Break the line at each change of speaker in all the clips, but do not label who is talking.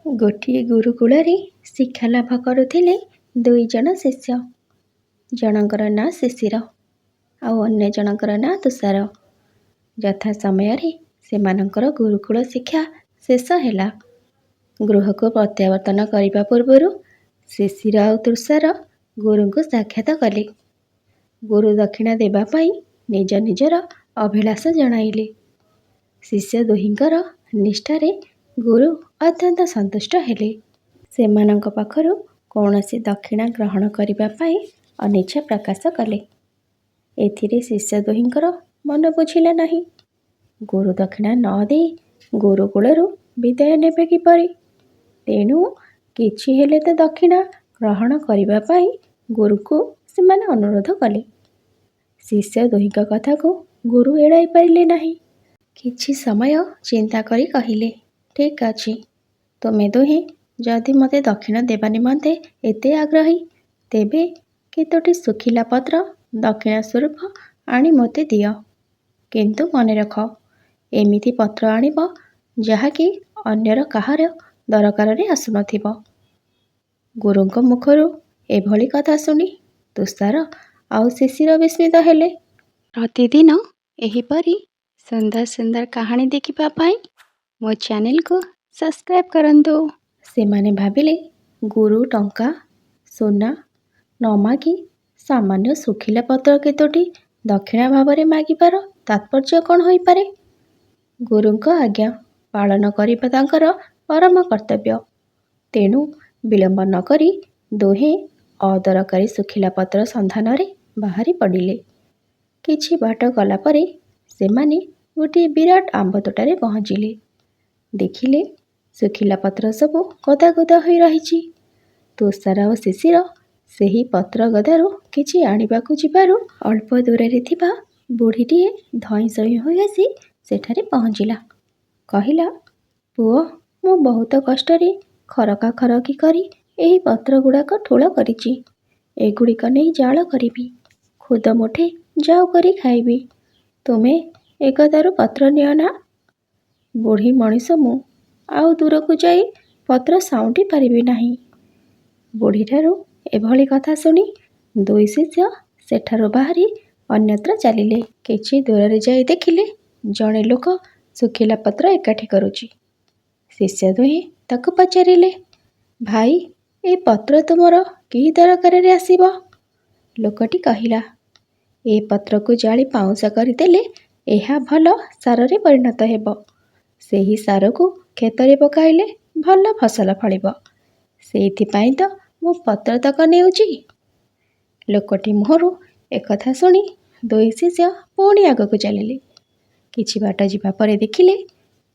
ଗୋଟିଏ ଗୁରୁକୁଳରେ ଶିକ୍ଷାଲାଭ କରୁଥିଲେ ଦୁଇ ଜଣ ଶିଷ୍ୟ। ଜଣଙ୍କର ନାଁ ଶିଶିର ଆଉ ଅନ୍ୟ ଜଣଙ୍କର ନାଁ ତୁଷାର। ଯଥା ସମୟରେ ସେମାନଙ୍କର ଗୁରୁକୁଳ ଶିକ୍ଷା ଶେଷ ହେଲା। ଗୃହକୁ ପ୍ରତ୍ୟାବର୍ତ୍ତନ କରିବା ପୂର୍ବରୁ ଶିଶିର ଆଉ ତୁଷାର ଗୁରୁଙ୍କୁ ସାକ୍ଷାତ କଲେ। ଗୁରୁ ଦକ୍ଷିଣା ଦେବା ପାଇଁ ନିଜ ନିଜର ଅଭିଳାଷ ଜଣାଇଲେ। ଶିଷ୍ୟ ଦୁହିଁଙ୍କର ନିଷ୍ଠାରେ ଗୁରୁ ଅତ୍ୟନ୍ତ ସନ୍ତୁଷ୍ଟ ହେଲେ। ସେମାନଙ୍କ ପାଖରୁ କୌଣସି ଦକ୍ଷିଣା ଗ୍ରହଣ କରିବା ପାଇଁ ଅନିଚ୍ଛା ପ୍ରକାଶ କଲେ। ଏଥିରେ ଶିଷ୍ୟ ଦୁହିଁଙ୍କର ମନ ବୁଝିଲା ନାହିଁ। ଗୁରୁ ଦକ୍ଷିଣା ନ ଦେଇ ଗୁରୁକୁଳରୁ ବିଦାୟ ନେବେ କିପରି? ତେଣୁ କିଛି ହେଲେ ତ ଦକ୍ଷିଣା ଗ୍ରହଣ କରିବା ପାଇଁ ଗୁରୁଙ୍କୁ ସେମାନେ ଅନୁରୋଧ କଲେ। ଶିଷ୍ୟ ଦୁହିଁଙ୍କ କଥାକୁ ଗୁରୁ ଏଡ଼ାଇ ପାରିଲେ ନାହିଁ। କିଛି ସମୟ ଚିନ୍ତା କରି କହିଲେ, ଠିକ୍ ଅଛି, ତୁମେ ଦୁହେଁ ଯଦି ମୋତେ ଦକ୍ଷିଣା ଦେବା ନିମନ୍ତେ ଏତେ ଆଗ୍ରହୀ, ତେବେ କେତୋଟି ଶୁଖିଲା ପତ୍ର ଦକ୍ଷିଣା ସ୍ୱରୂପ ଆଣି ମୋତେ ଦିଅ। କିନ୍ତୁ ମନେ ରଖ, ଏମିତି ପତ୍ର ଆଣିବ ଯାହାକି ଅନ୍ୟର କାହାର ଦରକାରରେ ଆସୁନଥିବ। ଗୁରୁଙ୍କ ମୁଖରୁ ଏଭଳି କଥା ଶୁଣି ତୁଷାର ଆଉ ଶିଶିର ବିସ୍ମିତ ହେଲେ। ପ୍ରତିଦିନ ଏହିପରି ସୁନ୍ଦର ସୁନ୍ଦର କାହାଣୀ ଦେଖିବା ପାଇଁ ମୋ ଚ୍ୟାନେଲକୁ ସବସ୍କ୍ରାଇବ୍ କରନ୍ତୁ। ସେମାନେ ଭାବିଲେ, ଗୁରୁ ଟଙ୍କା ସୁନା ନ ମାଗି ସାମାନ୍ୟ ଶୁଖିଲା ପତ୍ର କେତୋଟି ଦକ୍ଷିଣା ଭାବରେ ମାଗିବାର ତାତ୍ପର୍ଯ୍ୟ କ'ଣ ହୋଇପାରେ? ଗୁରୁଙ୍କ ଆଜ୍ଞା ପାଳନ କରିବା ତାଙ୍କର ପରମ କର୍ତ୍ତବ୍ୟ। ତେଣୁ ବିଳମ୍ବ ନ କରି ଦୁହେଁ ଅଦରକାରୀ ଶୁଖିଲା ପତ୍ର ସନ୍ଧାନରେ ବାହାରି ପଡ଼ିଲେ। କିଛି ବାଟ ଗଲା ପରେ ସେମାନେ ଗୋଟିଏ ବିରାଟ ଆମ୍ବ ତୋଟାରେ ପହଞ୍ଚିଲେ। ଦେଖିଲେ ଶୁଖିଲା ପତ୍ର ସବୁ ଗଦା ଗଦା ହୋଇ ରହିଛି। ତୁଷାର ଓ ଶିଶିର ସେହି ପତ୍ର ଗଦାରୁ କିଛି ଆଣିବାକୁ ଯିବାରୁ ଅଳ୍ପ ଦୂରରେ ଥିବା ବୁଢ଼ୀଟିଏ ଧଇଁ ସଇଁ ହୋଇ ଆସି ସେଠାରେ ପହଞ୍ଚିଲା। କହିଲା, ପୁଅ, ମୁଁ ବହୁତ କଷ୍ଟରେ ଖରକା ଖରକି କରି ଏହି ପତ୍ର ଗୁଡ଼ାକ ଠୁଳ କରିଛି। ଏଗୁଡ଼ିକ ନେଇ ଜାଳ କରିବି, ଖୁଦ ମୁଠେ ଯାଉ କରି ଖାଇବି। ତୁମେ ଏଗଦାରୁ ପତ୍ର ନିଅ ନା। ବୁଢ଼ୀ ମଣିଷ ମୁଁ, ଆଉ ଦୂରକୁ ଯାଇ ପତ୍ର ସାଉଁଟି ପାରିବି ନାହିଁ। ବୁଢ଼ୀଠାରୁ ଏଭଳି କଥା ଶୁଣି ଦୁଇ ଶିଷ୍ୟ ସେଠାରୁ ବାହାରି ଅନ୍ୟତ୍ର ଚାଲିଲେ। କିଛି ଦୂରରେ ଯାଇ ଦେଖିଲେ ଜଣେ ଲୋକ ଶୁଖିଲା ପତ୍ର ଏକାଠି କରୁଛି। ଶିଷ୍ୟ ଦୁହେଁ ତାକୁ ପଚାରିଲେ, ଭାଇ, ଏ ପତ୍ର ତୁମର କି ଦରକାରରେ ଆସିବ? ଲୋକଟି କହିଲା, ଏ ପତ୍ରକୁ ଜାଳି ପାଉଁଶ କରିଦେଲେ ଏହା ଭଲ ସାରରେ ପରିଣତ ହେବ। ସେହି ସାରକୁ କ୍ଷେତରେ ପକାଇଲେ ଭଲ ଫସଲ ଫଳିବ। ସେଇଥିପାଇଁ ତ ମୁଁ ପତ୍ରତକ ନେଉଛି। ଲୋକଟି ମୁହଁରୁ ଏକଥା ଶୁଣି ଦୁଇ ଶିଷ୍ୟ ପୁଣି ଆଗକୁ ଚାଲିଲେ। କିଛି ବାଟ ଯିବା ପରେ ଦେଖିଲେ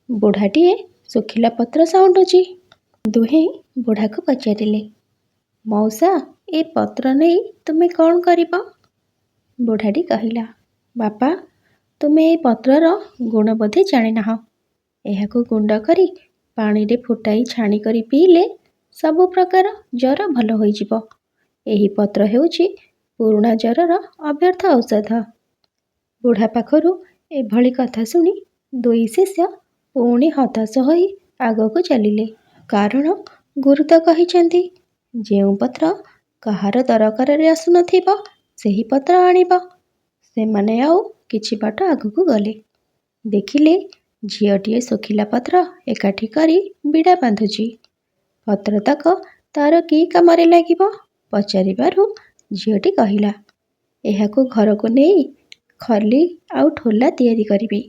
ବୁଢ଼ାଟିଏ ଶୁଖିଲା ପତ୍ର ସାଉଁଟୁଛି। ଦୁହେଁ ବୁଢ଼ାକୁ ପଚାରିଲେ, ମଉସା, ଏ ପତ୍ର ନେଇ ତୁମେ କ'ଣ କରିବ? ବୁଢ଼ାଟି କହିଲା, ବାପା, ତୁମେ ଏ ପତ୍ରର ଗୁଣ ବୋଧେ ଜାଣିନାହଁ। ଏହାକୁ ଗୁଣ୍ଡ କରି ପାଣିରେ ଫୁଟାଇ ଛାଣି କରି ପିଇଲେ ସବୁ ପ୍ରକାର ଜ୍ୱର ଭଲ ହୋଇଯିବ। ଏହି ପତ୍ର ହେଉଛି ପୁରୁଣା ଜ୍ୱରର ଅବ୍ୟର୍ଥ ଔଷଧ। ବୁଢ଼ା ପାଖରୁ ଏଭଳି କଥା ଶୁଣି ଦୁଇ ଶିଷ୍ୟ ପୁଣି ହତାଶ ହୋଇ ଆଗକୁ ଚାଲିଲେ। କାରଣ ଗୁରୁ ତ କହିଛନ୍ତି, ଯେଉଁ ପତ୍ର କାହାର ଦରକାରରେ ଆସୁନଥିବ ସେହି ପତ୍ର ଆଣିବ। ସେମାନେ ଆଉ କିଛି ବାଟ ଆଗକୁ ଗଲେ। ଦେଖିଲେ ଝିଅଟିଏ ଶୁଖିଲା ପତ୍ର ଏକାଠି କରି ବିଡ଼ା ବାନ୍ଧୁଛି। ପତ୍ରତକ ତାର କି କାମରେ ଲାଗିବ? ପଚାରିବାରୁ ଝିଅଟି କହିଲା, ଏହାକୁ ଘରକୁ ନେଇ ଖଲି ଆଉ ଠୋଲା ତିଆରି କରିବି।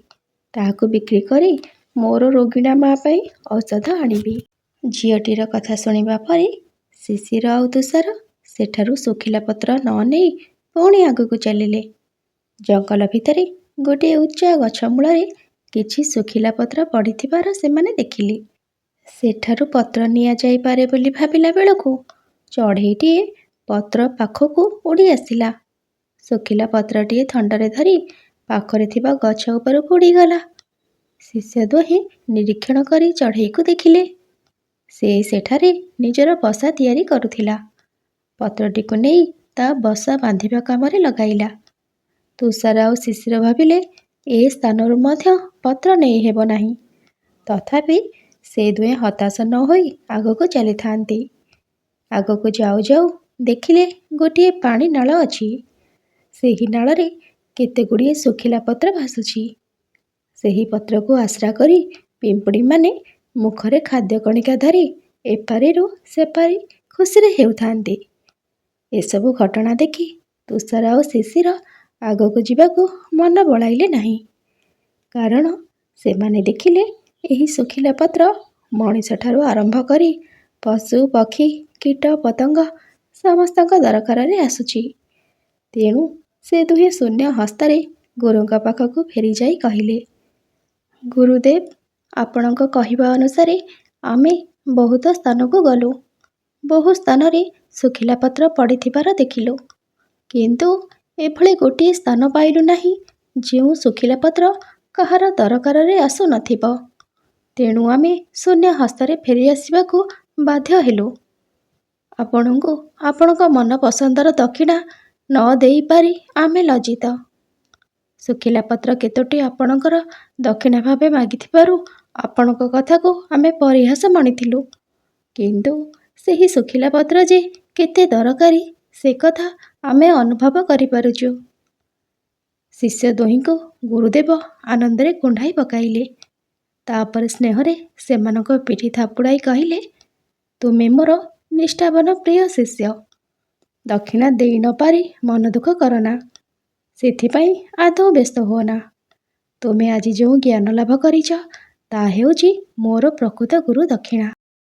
ତାହାକୁ ବିକ୍ରି କରି ମୋର ରୋଗିଣା ମା ପାଇଁ ଔଷଧ ଆଣିବି। ଝିଅଟିର କଥା ଶୁଣିବା ପରେ ଶିଶିର ଆଉ ତୁଷାର ସେଠାରୁ ଶୁଖିଲା ପତ୍ର ନ ନେଇ ପୁଣି ଆଗକୁ ଚାଲିଲେ। ଜଙ୍ଗଲ ଭିତରେ ଗୋଟିଏ ଉଚ୍ଚ ଗଛ ମୂଳରେ କିଛି ଶୁଖିଲା ପତ୍ର ପଡ଼ିଥିବାର ସେମାନେ ଦେଖିଲେ। ସେଠାରୁ ପତ୍ର ନିଆଯାଇପାରେ ବୋଲି ଭାବିଲା ବେଳକୁ ଚଢ଼େଇଟିଏ ପତ୍ର ପାଖକୁ ଉଡ଼ି ଆସିଲା। ଶୁଖିଲା ପତ୍ରଟିଏ ଥଣ୍ଡାରେ ଧରି ପାଖରେ ଥିବା ଗଛ ଉପରକୁ ଉଡ଼ିଗଲା। ଶିଷ୍ୟ ଦୁହେଁ ନିରୀକ୍ଷଣ କରି ଚଢ଼େଇକୁ ଦେଖିଲେ। ସେ ସେଠାରେ ନିଜର ବସା ତିଆରି କରୁଥିଲା। ପତ୍ରଟିକୁ ନେଇ ତା ବସା ବାନ୍ଧିବା କାମରେ ଲଗାଇଲା। ତୁଷାର ଆଉ ଶିଶିର ଭାବିଲେ ଏ ସ୍ଥାନରୁ ମଧ୍ୟ ପତ୍ର ନେଇ ହେବ ନାହିଁ। ତଥାପି ସେ ଦୁହେଁ ହତାଶ ନ ହୋଇ ଆଗକୁ ଚାଲିଥାନ୍ତି। ଆଗକୁ ଯାଉ ଯାଉ ଦେଖିଲେ ଗୋଟିଏ ପାଣି ନାଳ ଅଛି। ସେହି ନାଳରେ କେତେଗୁଡ଼ିଏ ଶୁଖିଲା ପତ୍ର ଭାସୁଛି। ସେହି ପତ୍ରକୁ ଆଶ୍ରା କରି ପିମ୍ପୁଡ଼ିମାନେ ମୁଖରେ ଖାଦ୍ୟ କଣିକା ଧରି ଏପାରିରୁ ସେପାରି ଖୁସିରେ ହେଉଥାନ୍ତି। ଏସବୁ ଘଟଣା ଦେଖି ତୁଷାର ଆଉ ଶିଶିର ଆଗକୁ ଯିବାକୁ ମନ ବଳାଇଲେ ନାହିଁ। କାରଣ ସେମାନେ ଦେଖିଲେ ଏହି ଶୁଖିଲା ପତ୍ର ମଣିଷଠାରୁ ଆରମ୍ଭ କରି ପଶୁ ପକ୍ଷୀ କୀଟ ପତଙ୍ଗ ସମସ୍ତଙ୍କ ଦରକାରରେ ଆସୁଛି। ତେଣୁ ସେ ଦୁହେଁ ଶୂନ୍ୟ ହସ୍ତରେ ଗୁରୁଙ୍କ ପାଖକୁ ଫେରିଯାଇ କହିଲେ, ଗୁରୁଦେବ, ଆପଣଙ୍କ କହିବା ଅନୁସାରେ ଆମେ ବହୁତ ସ୍ଥାନକୁ ଗଲୁ। ବହୁ ସ୍ଥାନରେ ଶୁଖିଲା ପତ୍ର ପଡ଼ିଥିବାର ଦେଖିଲୁ। କିନ୍ତୁ ଏଭଳି ଗୋଟିଏ ସ୍ଥାନ ପାଇଲୁ ନାହିଁ ଯେଉଁ ଶୁଖିଲା ପତ୍ର କାହାର ଦରକାରରେ ଆସୁନଥିବ। ତେଣୁ ଆମେ ଶୂନ୍ୟ ହସ୍ତରେ ଫେରିଆସିବାକୁ ବାଧ୍ୟ ହେଲୁ। ଆପଣଙ୍କୁ ଆପଣଙ୍କ ମନ ପସନ୍ଦର ଦକ୍ଷିଣା ନ ଦେଇପାରି ଆମେ ଲଜ୍ଜିତ। ଶୁଖିଲା ପତ୍ର କେତୋଟି ଆପଣଙ୍କର ଦକ୍ଷିଣା ଭାବେ ମାଗିଥିବାରୁ ଆପଣଙ୍କ କଥାକୁ ଆମେ ପରିହାସ ମଣିଥିଲୁ। କିନ୍ତୁ ସେହି ଶୁଖିଲା ପତ୍ର ଯେ କେତେ ଦରକାରୀ ସେ କଥା ଆମେ ଅନୁଭବ କରିପାରୁଛୁ। ଶିଷ୍ୟ ଦୁହିଁଙ୍କୁ ଗୁରୁଦେବ ଆନନ୍ଦରେ କୁଣ୍ଢାଇ ପକାଇଲେ। ତାପରେ ସ୍ନେହରେ ସେମାନଙ୍କ ପିଠି ଥାପୁଡ଼ାଇ କହିଲେ, ତୁମେ ମୋର ନିଷ୍ଠାବାନ ପ୍ରିୟ ଶିଷ୍ୟ। ଦକ୍ଷିଣା ଦେଇ ନ ପାରି ମନ ଦୁଃଖ କରନା। ସେଥିପାଇଁ ଆଦୌ ବ୍ୟସ୍ତ ହୁଅନା। ତୁମେ ଆଜି ଯେଉଁ ଜ୍ଞାନ ଲାଭ କରିଛ ତାହା ହେଉଛି ମୋର ପ୍ରକୃତ ଗୁରୁ ଦକ୍ଷିଣା।